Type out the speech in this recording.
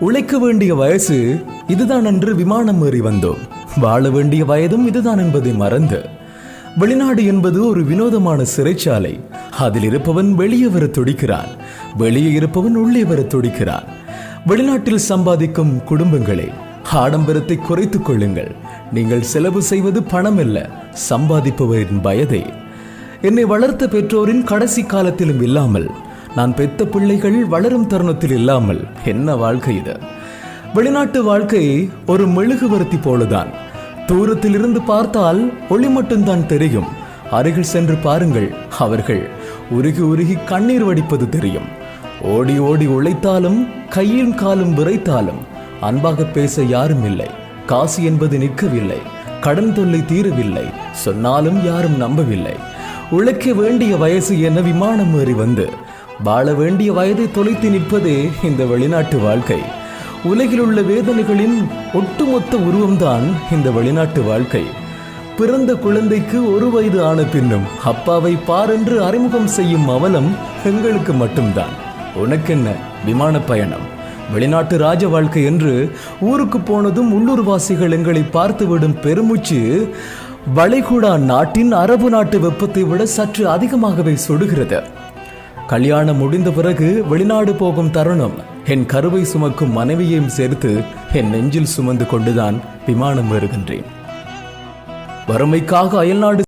உழைக்க வேண்டிய வயசு இதுதான் என்று விமானம் ஏறி வந்தோம். வாழ வேண்டிய வயதும் இதுதான் என்பதை மறந்து, வெளிநாடு என்பது ஒரு வினோதமான சிறைச்சாலை. அதில் இருப்பவன் வெளியே வர துடிக்கிறான், வெளியே இருப்பவன் உள்ளே வர துடிக்கிறான். வெளிநாட்டில் சம்பாதிக்கும் குடும்பங்களே, ஆடம்பரத்தை குறைத்துக் கொள்ளுங்கள். நீங்கள் செலவு செய்வது பணம் அல்ல, சம்பாதிப்பவரின் வயதே. என்னை வளர்த்த பெற்றோரின் கடைசி காலத்திலும் இல்லாமல், நான் பெத்த பிள்ளைகள் வளரும் தருணத்தில் இல்லாமல் என்ன வாழ்க்கை இது? வெளிநாட்டு வாழ்க்கை ஒரு மெழுகுவர்த்தி போலதான். தூரத்தில் இருந்து பார்த்தால் ஒளி மட்டும்தான் தெரியும். அருகில் சென்று பாருங்கள், அவர்கள் உருகி உருகி கண்ணீர் வடிப்பது தெரியும். ஓடி ஓடி உழைத்தாலும் கையும் காலும் விரைத்தாலும் அன்பாக பேச யாரும் இல்லை. காசு என்பது நிற்கவில்லை, கடன் தொல்லை தீரவில்லை, சொன்னாலும் யாரும் நம்பவில்லை. உழைக்க வேண்டிய வயசு என விமானம் ஏறி வந்து வாழ வேண்டிய வயதை தொலைத்து நிற்பதே இந்த வெளிநாட்டு வாழ்க்கை. உலகில் உள்ள வேதனைகளின் ஒட்டுமொத்த உருவம்தான் இந்த வெளிநாட்டு வாழ்க்கை. பிறந்த குழந்தைக்கு 1 வயது ஆன பின்னும் அப்பாவை பாரென்று அறிமுகம் செய்யும் அவலம் எங்களுக்கு மட்டும்தான். உனக்கென்ன விமான பயணம், வெளிநாட்டு ராஜ வாழ்க்கை என்று ஊருக்கு போனதும் உள்ளூர்வாசிகள் எங்களை பார்த்துவிடும் பெருமூச்சு வளைகுடா நாட்டின் அரபு நாட்டு வெப்பத்தை விட சற்று அதிகமாகவே சுடுகிறது. கல்யாணம் முடிந்த பிறகு வெளிநாடு போகும் தருணம் என் கருவை சுமக்கும் மனைவியையும் சேர்த்து என் நெஞ்சில் சுமந்து கொண்டுதான் விமானம் ஏறுகின்றேன். வறுமைக்காக அயல்நாடு